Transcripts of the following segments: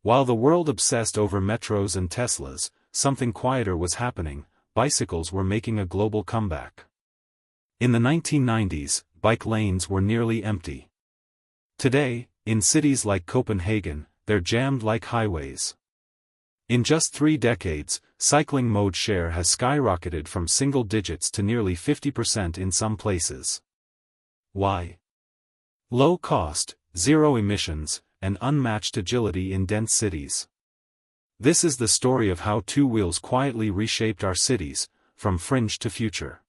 While the world obsessed over metros and Teslas, something quieter was happening. Bicycles were making a global comeback. In the 1990s, bike lanes were nearly empty. Today, in cities like Copenhagen, they're jammed like highways. In just 3 decades, cycling mode share has skyrocketed from single digits to nearly 50% in some places. Why? Low cost, zero emissions, and unmatched agility in dense cities. This is the story of how two wheels quietly reshaped our cities, from fringe to future.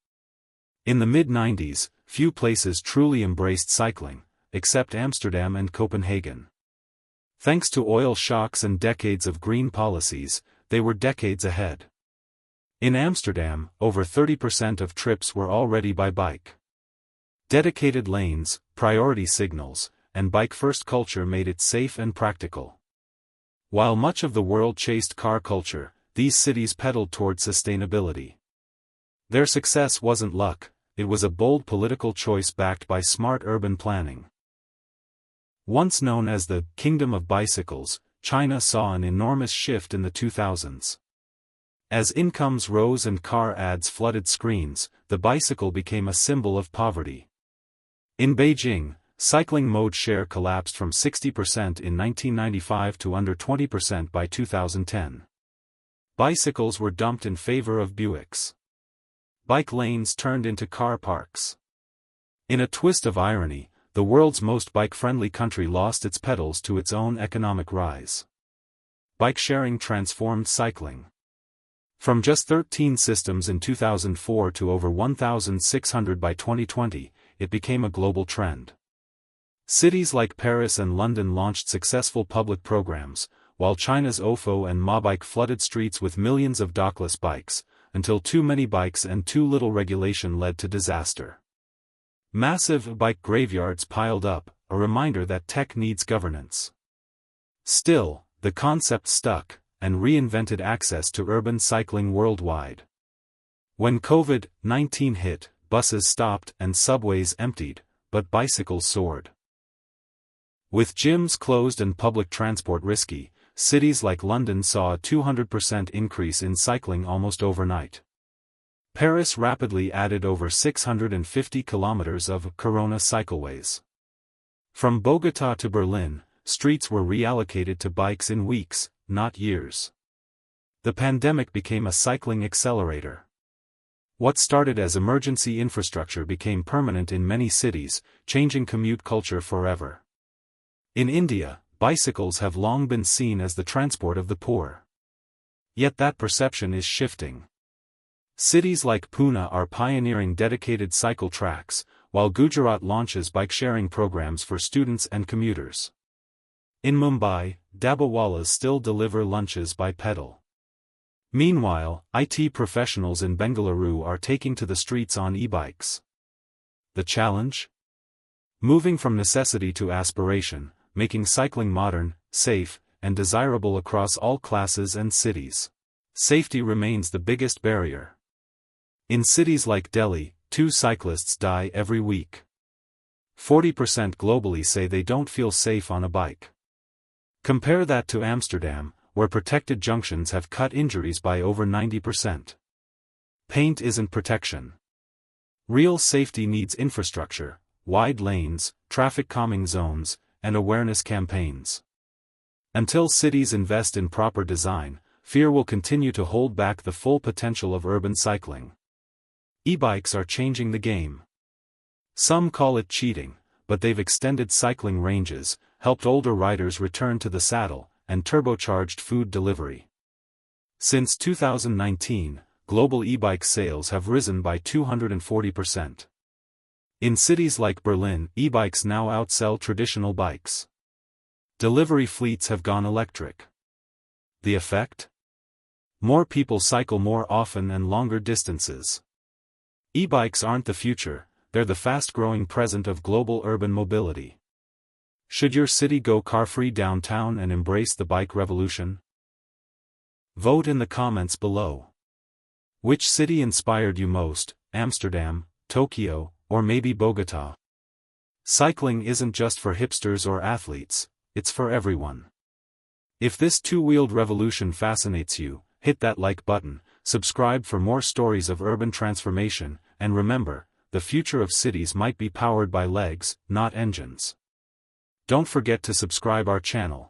In the mid-90s, few places truly embraced cycling, except Amsterdam and Copenhagen. Thanks to oil shocks and decades of green policies, they were decades ahead. In Amsterdam, over 30% of trips were already by bike. Dedicated lanes, priority signals, and bike-first culture made it safe and practical. While much of the world chased car culture, these cities pedaled toward sustainability. Their success wasn't luck, it was a bold political choice backed by smart urban planning. Once known as the Kingdom of Bicycles, China saw an enormous shift in the 2000s. As incomes rose and car ads flooded screens, the bicycle became a symbol of poverty. In Beijing, cycling mode share collapsed from 60% in 1995 to under 20% by 2010. Bicycles were dumped in favor of Buicks. Bike lanes turned into car parks. In a twist of irony, the world's most bike-friendly country lost its pedals to its own economic rise. Bike sharing transformed cycling. From just 13 systems in 2004 to over 1,600 by 2020, it became a global trend. Cities like Paris and London launched successful public programs, while China's Ofo and Mobike flooded streets with millions of dockless bikes, until too many bikes and too little regulation led to disaster. Massive bike graveyards piled up, a reminder that tech needs governance. Still, the concept stuck, and reinvented access to urban cycling worldwide. When COVID-19 hit, buses stopped and subways emptied, but bicycles soared. With gyms closed and public transport risky, cities like London saw a 200% increase in cycling almost overnight. Paris rapidly added over 650 kilometers of Corona cycleways. From Bogotá to Berlin, streets were reallocated to bikes in weeks, not years. The pandemic became a cycling accelerator. What started as emergency infrastructure became permanent in many cities, changing commute culture forever. In India, bicycles have long been seen as the transport of the poor. Yet that perception is shifting. Cities like Pune are pioneering dedicated cycle tracks, while Gujarat launches bike-sharing programs for students and commuters. In Mumbai, Dabbawalas still deliver lunches by pedal. Meanwhile, IT professionals in Bengaluru are taking to the streets on e-bikes. The challenge? Moving from necessity to aspiration, making cycling modern, safe, and desirable across all classes and cities. Safety remains the biggest barrier. In cities like Delhi, 2 cyclists die every week. 40% globally say they don't feel safe on a bike. Compare that to Amsterdam, where protected junctions have cut injuries by over 90%. Paint isn't protection. Real safety needs infrastructure, wide lanes, traffic calming zones, and awareness campaigns. Until cities invest in proper design, fear will continue to hold back the full potential of urban cycling. E-bikes are changing the game. Some call it cheating, but they've extended cycling ranges, helped older riders return to the saddle, and turbocharged food delivery. Since 2019, global e-bike sales have risen by 240%. In cities like Berlin, e-bikes now outsell traditional bikes. Delivery fleets have gone electric. The effect? More people cycle more often and longer distances. E-bikes aren't the future, they're the fast-growing present of global urban mobility. Should your city go car-free downtown and embrace the bike revolution? Vote in the comments below. Which city inspired you most, Amsterdam, Tokyo, or maybe Bogotá? Cycling isn't just for hipsters or athletes, it's for everyone. If this two-wheeled revolution fascinates you, hit that like button, subscribe for more stories of urban transformation, and remember, the future of cities might be powered by legs, not engines. Don't forget to subscribe our channel.